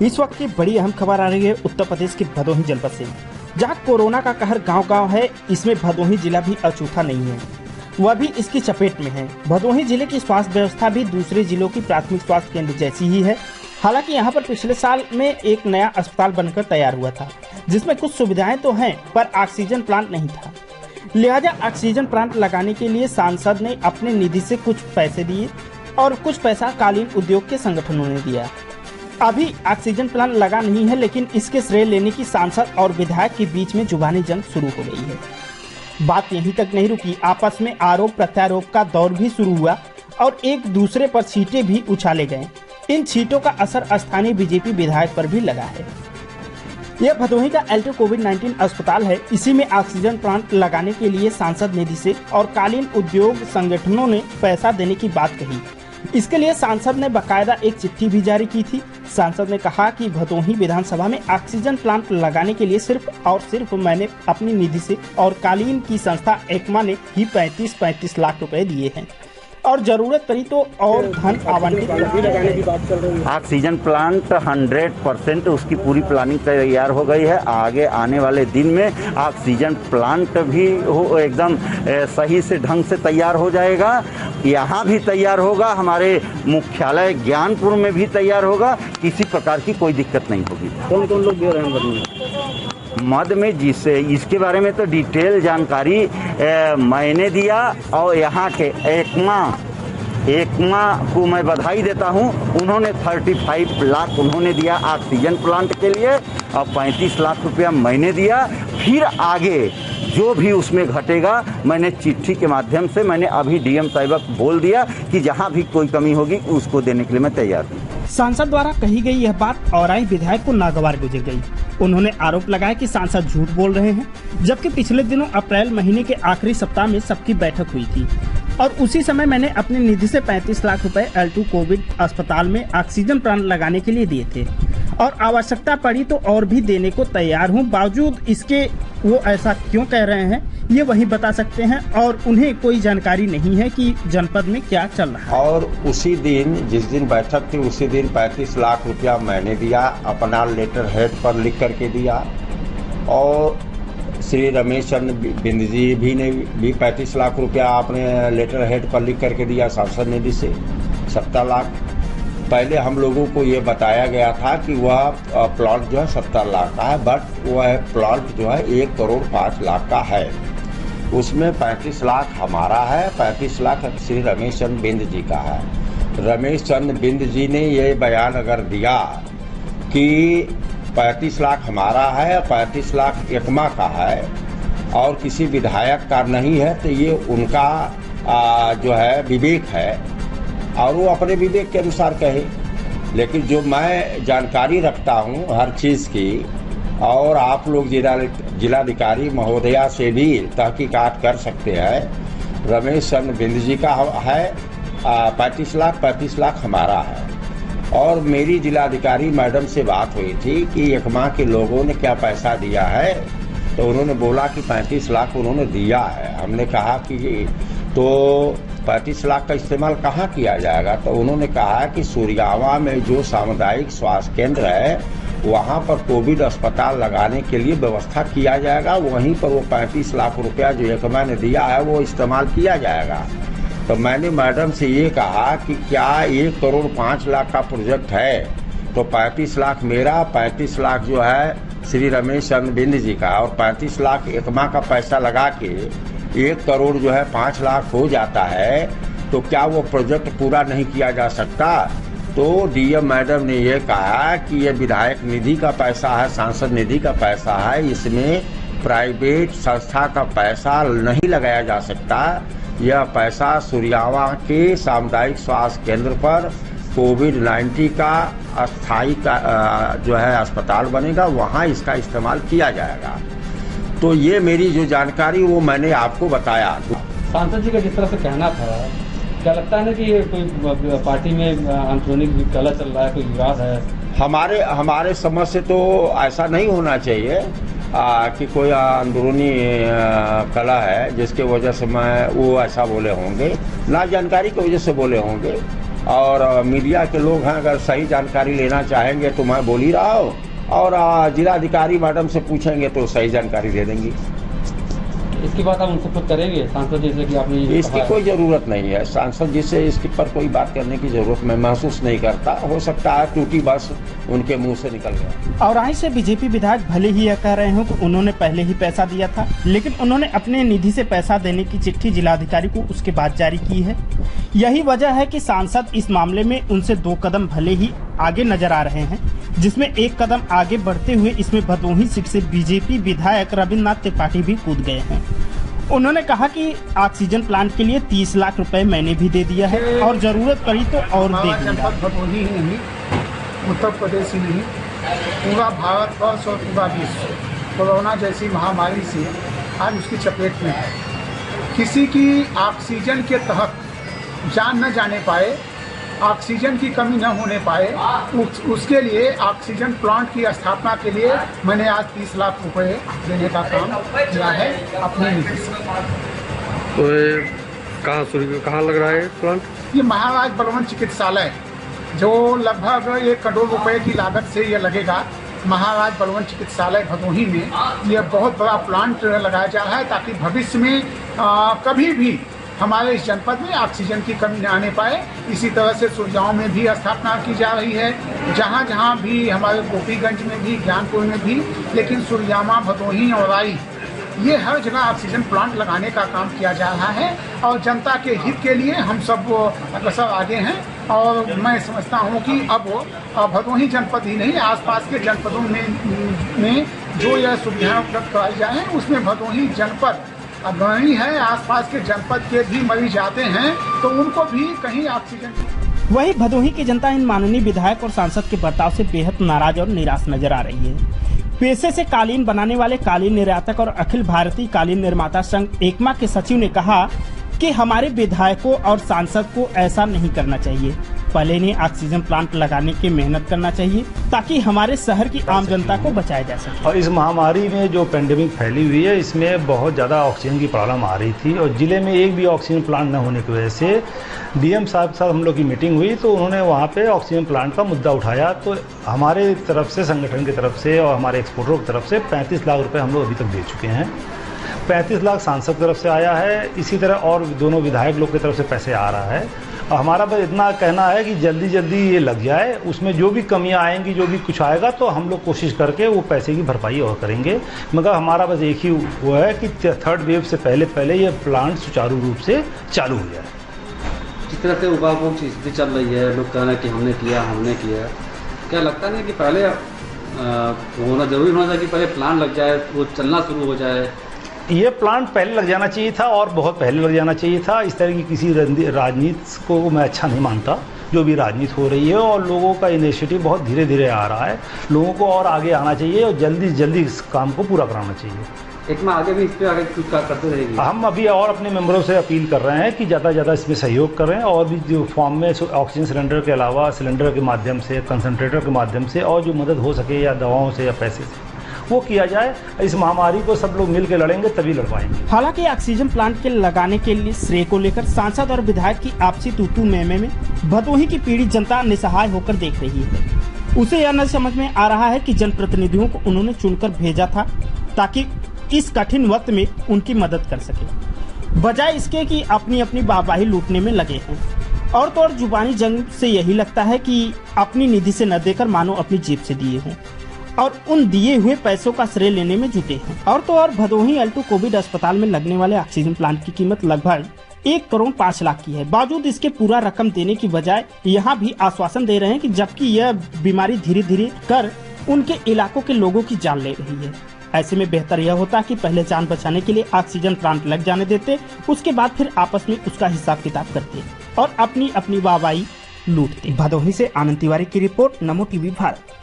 इस वक्त की बड़ी अहम खबर आ रही है उत्तर प्रदेश के भदोही जनपद से, जहां कोरोना का कहर गांव-गांव है। इसमें भदोही जिला भी अछूता नहीं है, वह भी इसकी चपेट में है। भदोही जिले की स्वास्थ्य व्यवस्था भी दूसरे जिलों की प्राथमिक स्वास्थ्य केंद्र जैसी ही है। हालांकि यहां पर पिछले साल में एक नया अस्पताल बनकर तैयार हुआ था, जिसमें कुछ सुविधाएं तो हैं पर ऑक्सीजन प्लांट नहीं था। लिहाजा ऑक्सीजन प्लांट लगाने के लिए सांसद ने अपने निधि से कुछ पैसे दिए और कुछ पैसा कालीन उद्योग के संगठनों ने दिया। अभी ऑक्सीजन प्लांट लगा नहीं है, लेकिन इसके श्रेय लेने की सांसद और विधायक के बीच में जुबानी जंग शुरू हो गई है। बात यहीं तक नहीं रुकी, आपस में आरोप प्रत्यारोप का दौर भी शुरू हुआ और एक दूसरे पर छींटे भी उछाले गए। इन छींटों का असर स्थानीय बीजेपी विधायक पर भी लगा है। यह भदोही का L2 कोविड-19 अस्पताल है। इसी में ऑक्सीजन प्लांट लगाने के लिए सांसद निधि से और कालीन उद्योग संगठनों ने पैसा देने की बात कही। इसके लिए सांसद ने बाकायदा एक चिट्ठी भी जारी की थी। सांसद ने कहा कि भदोही विधानसभा में ऑक्सीजन प्लांट लगाने के लिए सिर्फ और सिर्फ मैंने अपनी निधि से और कालीन की संस्था एकमा ने ही 35 लाख रुपए दिए हैं और जरूरत पड़ी तो और धन आवंटित लगाने की बात चल रही है। ऑक्सीजन प्लांट 100% उसकी पूरी प्लानिंग तैयार हो गई है। आगे आने वाले दिन में ऑक्सीजन प्लांट भी एकदम सही से ढंग से तैयार हो जाएगा। यहाँ भी तैयार होगा, हमारे मुख्यालय ज्ञानपुर में भी तैयार होगा। किसी प्रकार की कोई दिक्कत नहीं होगी। कौन कौन लोग दे रहे हैं मद में? जिससे इसके बारे में तो डिटेल जानकारी मैंने दिया और यहाँ के एकमा को मैं बधाई देता हूँ। उन्होंने 35 लाख उन्होंने दिया ऑक्सीजन प्लांट के लिए और 35 लाख रुपया मैंने दिया। फिर आगे जो भी उसमें घटेगा मैंने चिट्ठी के माध्यम से मैंने अभी डीएम साहिब को बोल दिया कि जहाँ भी कोई कमी होगी उसको देने के लिए मैं तैयार हूँ। सांसद द्वारा कही गई यह बात औराई विधायक को नागवार गुजर गई। उन्होंने आरोप लगाया कि सांसद झूठ बोल रहे हैं, जबकि पिछले दिनों अप्रैल महीने के आखिरी सप्ताह में सबकी बैठक हुई थी और उसी समय मैंने अपनी निधि से 35 लाख रुपए L2 कोविड अस्पताल में ऑक्सीजन प्लांट लगाने के लिए दिए थे और आवश्यकता पड़ी तो और भी देने को तैयार हूं। बावजूद इसके वो ऐसा क्यों कह रहे हैं ये वही बता सकते हैं और उन्हें कोई जानकारी नहीं है कि जनपद में क्या चल रहा है। और उसी दिन जिस दिन बैठक थी उसी दिन 35 लाख रुपया मैंने दिया, अपना लेटर हेड पर लिख करके दिया और श्री रमेश चंद्र बिंद जी भी ने भी 35 लाख रुपया अपने लेटर हेड पर लिख करके दिया सांसद निधि से 70 लाख। पहले हम लोगों को ये बताया गया था कि वह प्लॉट जो है 70 लाख का है, बट वह प्लॉट जो है 1 करोड़ 5 लाख का है। उसमें 35 लाख हमारा है, 35 लाख श्री रमेश चंद्र बिंद जी का है। रमेश चंद्र बिंद जी ने ये बयान अगर दिया कि 35 लाख हमारा है, 35 लाख एकमा का है और किसी विधायक का नहीं है, तो ये उनका जो है विवेक है और वो अपने विवेक के अनुसार कहे। लेकिन जो मैं जानकारी रखता हूँ हर चीज़ की और आप लोग जिलाधिकारी महोदया से भी तहकीकात कर सकते हैं। रमेश चंद्र बिंद जी का है 35 लाख हमारा है। और मेरी जिलाधिकारी मैडम से बात हुई थी कि एकमा के लोगों ने क्या पैसा दिया है, तो उन्होंने बोला कि 35 लाख उन्होंने दिया है। हमने कहा कि तो 35 लाख का इस्तेमाल कहाँ किया जाएगा, तो उन्होंने कहा कि सूर्यावा में जो सामुदायिक स्वास्थ्य केंद्र है वहाँ पर कोविड अस्पताल लगाने के लिए व्यवस्था किया जाएगा। वहीं पर वो 35 लाख रुपया जो एकमा ने दिया है वो इस्तेमाल किया जाएगा। तो मैंने मैडम से ये कहा कि क्या 1 करोड़ 5 लाख का प्रोजेक्ट है, तो 35 लाख मेरा, 35 लाख जो है श्री रमेश चंद्र बिंद जी का और 35 लाख एकमा का पैसा लगा के 1 करोड़ जो है 5 लाख हो जाता है, तो क्या वो प्रोजेक्ट पूरा नहीं किया जा सकता? तो डीएम मैडम ने ये कहा कि ये विधायक निधि का पैसा है, सांसद निधि का पैसा है, इसमें प्राइवेट संस्था का पैसा नहीं लगाया जा सकता। यह पैसा सूर्यावा के सामुदायिक स्वास्थ्य केंद्र पर कोविड-19 का अस्थायी का जो है अस्पताल बनेगा, वहाँ इसका इस्तेमाल किया जाएगा। तो ये मेरी जो जानकारी वो मैंने आपको बताया। सांसद जी का जिस तरह से कहना था, क्या लगता है ना कि कोई पार्टी में अंदरूनी कलह चल रहा है, कोई विवाद है? हमारे समझ से तो ऐसा नहीं होना चाहिए कि कोई अंदरूनी कला है जिसके वजह से वो ऐसा बोले होंगे, ना जानकारी की वजह से बोले होंगे। और मीडिया के लोग हैं, अगर सही जानकारी लेना चाहेंगे तो मैं बोल ही रहा हूँ, और जिलाधिकारी मैडम से पूछेंगे तो सही जानकारी दे देंगी। इसकी बात आप उनसे खुद करेंगे सांसद जी से कि आपने इसकी कोई ज़रूरत नहीं है, सांसद जी से इसके पर कोई बात करने की ज़रूरत मैं महसूस नहीं करता। हो सकता है टूटी बस उनके मुंह से निकल गया। और से बीजेपी विधायक भले ही यह कह रहे हो कि उन्होंने पहले ही पैसा दिया था, लेकिन उन्होंने अपने निधि से पैसा देने की चिट्ठी जिलाधिकारी को उसके बाद जारी की है। यही वजह है कि सांसद इस मामले में उनसे 2 कदम भले ही आगे नजर आ रहे हैं, जिसमें 1 कदम आगे बढ़ते हुए इसमें भदोही सीट से बीजेपी विधायक रविन्द्रनाथ त्रिपाठी भी कूद गए हैं। उन्होंने कहा कि ऑक्सीजन प्लांट के लिए 30 लाख रुपए मैंने भी दे दिया है और जरूरत पड़ी तो और दे दूंगा। भदोही ही नहीं, उत्तर प्रदेश ही नहीं, पूरा भारतवर्ष और पूरा विश्व कोरोना जैसी महामारी से आज उसकी चपेट में है। किसी की ऑक्सीजन के तहत जान न जाने पाए, ऑक्सीजन की कमी न होने पाए, उसके लिए ऑक्सीजन प्लांट की स्थापना के लिए मैंने आज 30 लाख रुपए देने का काम किया है अपने निधि से। तो कहाँ लग रहा है प्लांट? ये महाराज बलवंत चिकित्सालय, जो लगभग 1 करोड़ रुपए की लागत से ये लगेगा। महाराज बलवंत चिकित्सालय भदोही में यह बहुत बड़ा प्लांट लगाया जा रहा है, ताकि भविष्य में कभी भी हमारे इस जनपद में ऑक्सीजन की कमी न आने पाए। इसी तरह से सुरजाओं में भी स्थापना की जा रही है, जहाँ जहाँ भी, हमारे गोपीगंज में भी, ज्ञानपुर में भी, लेकिन सुरजामा, भदोही और राई, ये हर जगह ऑक्सीजन प्लांट लगाने का काम किया जा रहा है। और जनता के हित के लिए हम सब अग्रसर आगे हैं, और मैं समझता हूँ कि अब भदोही जनपद ही नहीं, आसपास के जनपदों में जो यह सुविधाएं उपलब्ध कराई जाए, उसमें भदोही जनपद अग्रणी है। आसपास के जनपद के भी मरीज आते हैं तो उनको भी कहीं ऑक्सीजन। वही भदोही की जनता इन माननीय विधायक और सांसद के बर्ताव से बेहद नाराज और निराश नजर आ रही है। पेशे से कालीन बनाने वाले कालीन निर्यातक और अखिल भारतीय कालीन निर्माता संघ एकमा के सचिव ने कहा कि हमारे विधायकों और सांसद को ऐसा नहीं करना चाहिए। पहले इन्हें ऑक्सीजन प्लांट लगाने की मेहनत करना चाहिए, ताकि हमारे शहर की आम जनता को बचाया जा सके। और इस महामारी में जो पेंडेमिक फैली हुई है, इसमें बहुत ज़्यादा ऑक्सीजन की प्रॉब्लम आ रही थी, और ज़िले में एक भी ऑक्सीजन प्लांट न होने की वजह से डीएम साहब के साथ हम लोग की मीटिंग हुई, तो उन्होंने वहाँ पे ऑक्सीजन प्लांट का मुद्दा उठाया। तो हमारे तरफ से, संगठन की तरफ से और हमारे एक्सपोर्टरों की तरफ से 35 लाख रुपये हम लोग अभी तक दे चुके हैं। 35 लाख सांसद की तरफ से आया है, इसी तरह और दोनों विधायक लोग की तरफ से पैसे आ रहा है। और हमारा बस इतना कहना है कि जल्दी जल्दी ये लग जाए, उसमें जो भी कमियां आएंगी, जो भी कुछ आएगा, तो हम लोग कोशिश करके वो पैसे की भरपाई और करेंगे। मगर हमारा बस एक ही वो है कि 3rd वेव से पहले ये प्लांट सुचारू रूप से चालू हो जाए। जिस तरह से उबापोक की स्थिति चल रही है, लोग कह रहे हैं कि हमने किया, क्या लगता नहीं कि पहले होना जरूरी होना चाहिए कि पहले प्लांट लग जाए, वो चलना शुरू हो जाए? ये प्लांट पहले लग जाना चाहिए था, और बहुत पहले लग जाना चाहिए था। इस तरह की किसी राजनीति को मैं अच्छा नहीं मानता, जो भी राजनीति हो रही है, और लोगों का इनिशिएटिव बहुत धीरे धीरे आ रहा है। लोगों को और आगे आना चाहिए और जल्दी जल्दी इस काम को पूरा कराना चाहिए। एक में आगे भी इस पर आगे कुछ करते रहेंगे। हम अभी और अपने मेंबरों से अपील कर रहे हैं कि ज़्यादा से ज़्यादा इसमें सहयोग करें, और भी जो फॉर्म में ऑक्सीजन सिलेंडर के अलावा सिलेंडर के माध्यम से, कंसनट्रेटर के माध्यम से, और जो मदद हो सके या दवाओं से या पैसे से, वो किया जाए। इस महामारी को सब लोग मिलकर लड़ेंगे, तभी लड़ पाएंगे। हालांकि ऑक्सीजन प्लांट के लगाने के लिए श्रेय को लेकर सांसद और विधायक की आपसी तू-तू मैं-मैं में भदोही की पीड़ित जनता निसहाय होकर देख रही है। उसे यह न समझ में आ रहा है कि जनप्रतिनिधियों को उन्होंने चुनकर भेजा था ताकि इस कठिन वक्त में उनकी मदद कर सके, बजाय इसके कि अपनी अपनी वाहवाही लूटने में लगे हैं। और तो और जुबानी जंग से यही लगता है कि अपनी निधि से न देकर मानो अपनी जेब से दिए हों, और उन दिए हुए पैसों का श्रेय लेने में जुटे हैं। और तो और भदोही अल्टो कोविड अस्पताल में लगने वाले ऑक्सीजन प्लांट की कीमत लगभग 1 करोड़ 5 लाख की है। बावजूद इसके पूरा रकम देने की बजाय यहाँ भी आश्वासन दे रहे हैं कि जबकि यह बीमारी धीरे धीरे कर उनके इलाकों के लोगों की जान ले रही है। ऐसे में बेहतर यह होता कि पहले जान बचाने के लिए ऑक्सीजन प्लांट लग जाने देते, उसके बाद फिर आपस में उसका हिसाब किताब करते और अपनी अपनी वाहवाही लूटते। भदोही से आनंद तिवारी की रिपोर्ट, नमो टीवी भारत।